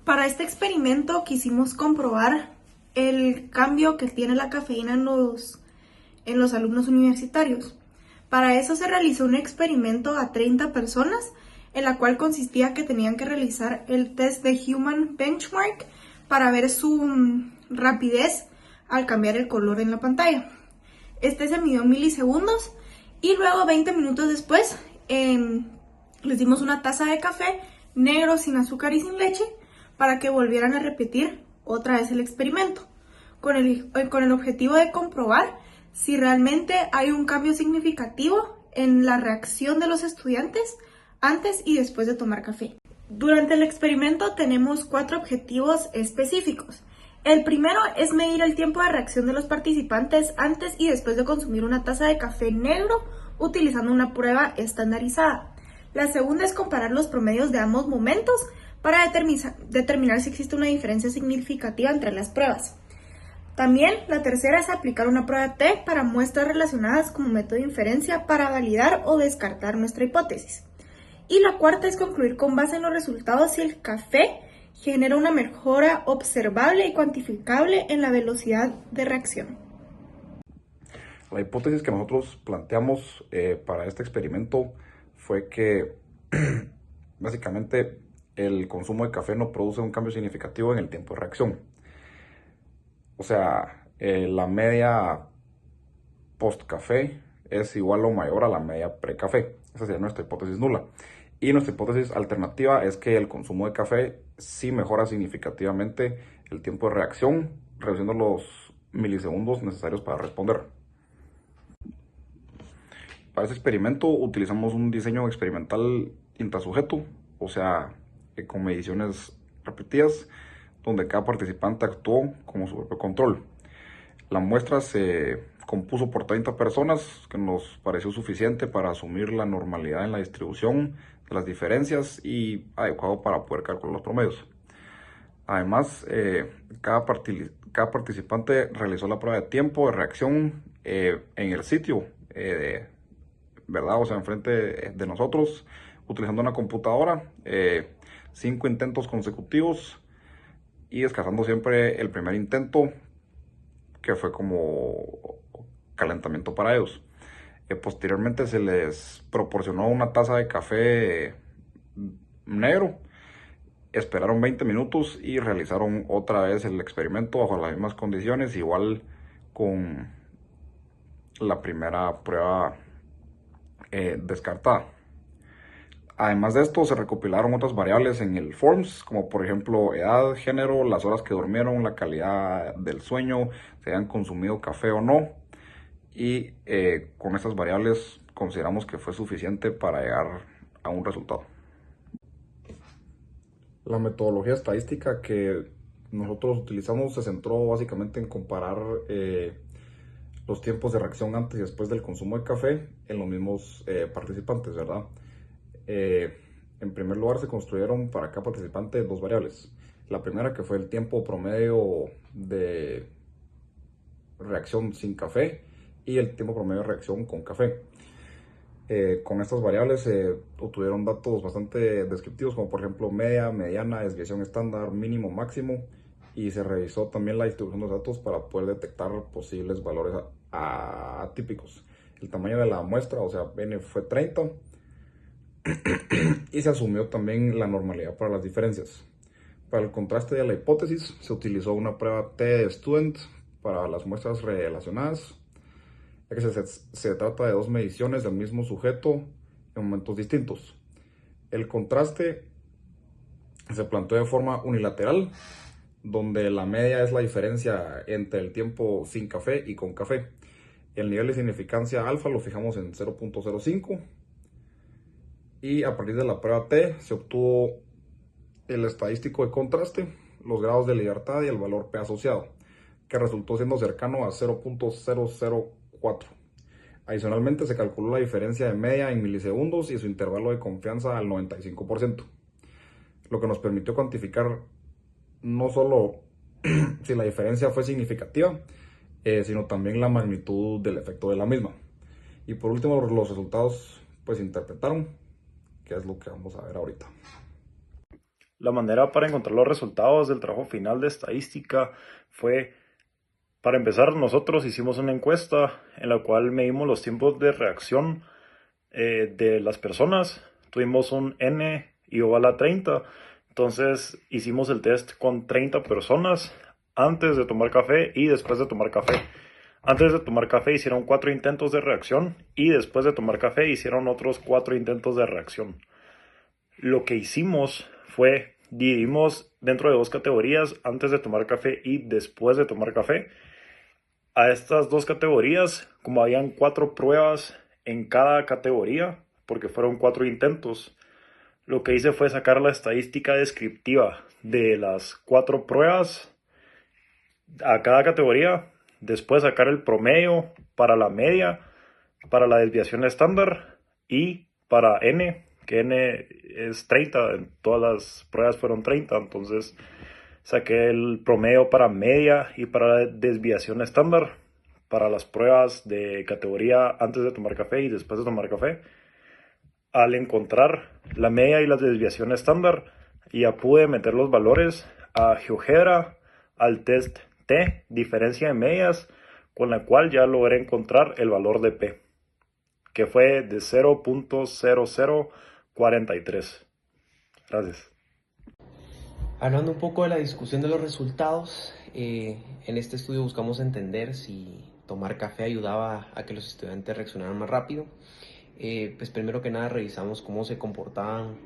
Para este experimento quisimos comprobar el cambio que tiene la cafeína en los alumnos universitarios. Para eso se realizó un experimento a 30 personas, en la cual consistía que tenían que realizar el test de Human Benchmark para ver su rapidez al cambiar el color en la pantalla. Este se midió en milisegundos y luego 20 minutos después les dimos una taza de café negro sin azúcar y sin leche para que volvieran a repetir otra vez el experimento, con el objetivo de comprobar si realmente hay un cambio significativo en la reacción de los estudiantes antes y después de tomar café. Durante el experimento tenemos 4 objetivos específicos. El primero es medir el tiempo de reacción de los participantes antes y después de consumir una taza de café negro utilizando una prueba estandarizada. La segunda es comparar los promedios de ambos momentos para determinar si existe una diferencia significativa entre las pruebas. También la tercera es aplicar una prueba T para muestras relacionadas como método de inferencia para validar o descartar nuestra hipótesis. Y la cuarta es concluir con base en los resultados si el café genera una mejora observable y cuantificable en la velocidad de reacción. La hipótesis que nosotros planteamos para este experimento fue que básicamente el consumo de café no produce un cambio significativo en el tiempo de reacción. O sea, la media post-café es igual o mayor a la media pre-café. Esa sería nuestra hipótesis nula. Y nuestra hipótesis alternativa es que el consumo de café sí mejora significativamente el tiempo de reacción, reduciendo los milisegundos necesarios para responder. Para este experimento utilizamos un diseño experimental intrasujeto, o sea, con mediciones repetidas, donde cada participante actuó como su propio control. La muestra se compuso por 30 personas, que nos pareció suficiente para asumir la normalidad en la distribución de las diferencias y adecuado para poder calcular los promedios. Además, cada participante realizó la prueba de tiempo de reacción en el sitio, ¿verdad? O sea, enfrente de nosotros, utilizando una computadora, 5 intentos consecutivos y descartando siempre el primer intento, que fue como calentamiento para ellos. Posteriormente se les proporcionó una taza de café negro, esperaron 20 minutos y realizaron otra vez el experimento bajo las mismas condiciones, igual con la primera prueba descartada. Además de esto, se recopilaron otras variables en el FORMS, como por ejemplo edad, género, las horas que durmieron, la calidad del sueño, si habían consumido café o no. Y con estas variables consideramos que fue suficiente para llegar a un resultado. La metodología estadística que nosotros utilizamos se centró básicamente en comparar los tiempos de reacción antes y después del consumo de café en los mismos participantes, ¿verdad? En primer lugar, se construyeron para cada participante 2 variables. La primera, que fue el tiempo promedio de reacción sin café, y el tiempo promedio de reacción con café. Con estas variables se obtuvieron datos bastante descriptivos, como por ejemplo media, mediana, desviación estándar, mínimo, máximo, y se revisó también la distribución de los datos para poder detectar posibles valores atípicos. El tamaño de la muestra, o sea, N, fue 30, y se asumió también la normalidad para las diferencias. Para el contraste de la hipótesis, se utilizó una prueba T de Student para las muestras relacionadas, ya que se trata de 2 mediciones del mismo sujeto en momentos distintos. El contraste se planteó de forma unilateral, donde la media es la diferencia entre el tiempo sin café y con café. El nivel de significancia alfa lo fijamos en 0.05, y a partir de la prueba T se obtuvo el estadístico de contraste, los grados de libertad y el valor P asociado, que resultó siendo cercano a 0.004. Adicionalmente, se calculó la diferencia de media en milisegundos y su intervalo de confianza al 95%, lo que nos permitió cuantificar no solo si la diferencia fue significativa, sino también la magnitud del efecto de la misma. Y por último, los resultados pues interpretaron, que es lo que vamos a ver ahorita. La manera para encontrar los resultados del trabajo final de estadística fue, para empezar, nosotros hicimos una encuesta en la cual medimos los tiempos de reacción de las personas. Tuvimos un N igual a 30. Entonces hicimos el test con 30 personas antes de tomar café y después de tomar café. Antes de tomar café hicieron 4 intentos de reacción y después de tomar café hicieron otros 4 intentos de reacción. Lo que hicimos fue dividimos dentro de 2 categorías, antes de tomar café y después de tomar café. A estas 2 categorías, como habían 4 pruebas en cada categoría, porque fueron 4 intentos, lo que hice fue sacar la estadística descriptiva de las 4 pruebas a cada categoría, después sacar el promedio para la media, para la desviación estándar y para N, que N es 30, en todas las pruebas fueron 30, entonces saqué el promedio para media y para la desviación estándar para las pruebas de categoría antes de tomar café y después de tomar café. Al encontrar la media y la desviación estándar, ya pude meter los valores a GeoGebra, al test T, diferencia de medias, con la cual ya logré encontrar el valor de P, que fue de 0.0043. Gracias. Hablando un poco de la discusión de los resultados, en este estudio buscamos entender si tomar café ayudaba a que los estudiantes reaccionaran más rápido. Pues primero que nada revisamos cómo se comportaban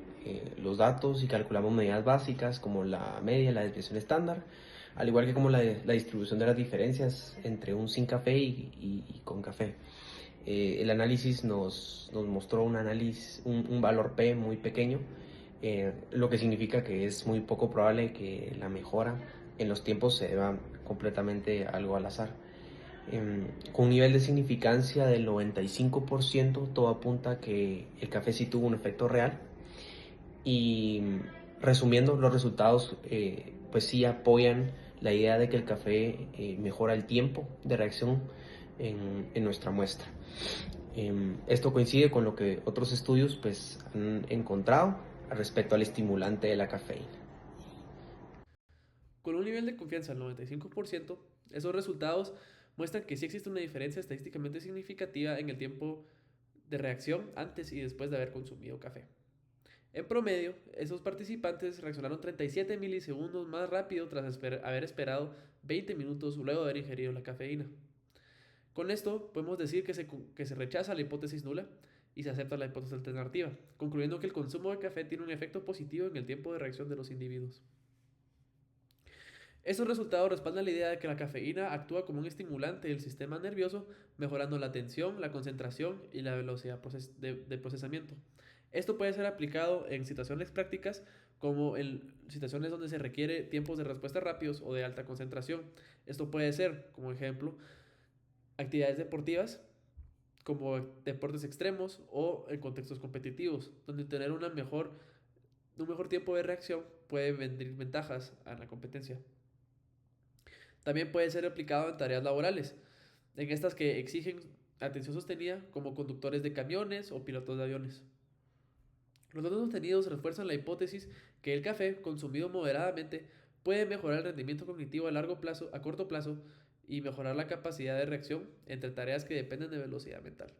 los datos y calculamos medidas básicas como la media y la desviación estándar, al igual que como la distribución de las diferencias entre un sin café y con café. El análisis nos mostró un valor P muy pequeño, lo que significa que es muy poco probable que la mejora en los tiempos se deba completamente a algo al azar. Con un nivel de significancia del 95%, todo apunta a que el café sí tuvo un efecto real. Y resumiendo, los resultados pues sí apoyan la idea de que el café mejora el tiempo de reacción en nuestra muestra. Esto coincide con lo que otros estudios pues han encontrado respecto al estimulante de la cafeína. Con un nivel de confianza del 95%, esos resultados muestran que sí existe una diferencia estadísticamente significativa en el tiempo de reacción antes y después de haber consumido café. En promedio, esos participantes reaccionaron 37 milisegundos más rápido tras haber esperado 20 minutos luego de haber ingerido la cafeína. Con esto podemos decir que se rechaza la hipótesis nula y se acepta la hipótesis alternativa, concluyendo que el consumo de café tiene un efecto positivo en el tiempo de reacción de los individuos. Estos resultados respaldan la idea de que la cafeína actúa como un estimulante del sistema nervioso, mejorando la atención, la concentración y la velocidad de procesamiento. Esto puede ser aplicado en situaciones prácticas como en situaciones donde se requiere tiempos de respuesta rápidos o de alta concentración. Esto puede ser, como ejemplo, actividades deportivas como deportes extremos o en contextos competitivos, donde tener un mejor tiempo de reacción puede venir ventajas a la competencia. También puede ser aplicado en tareas laborales, en estas que exigen atención sostenida como conductores de camiones o pilotos de aviones. Los datos obtenidos refuerzan la hipótesis que el café, consumido moderadamente, puede mejorar el rendimiento cognitivo a corto plazo y mejorar la capacidad de reacción entre tareas que dependen de velocidad mental.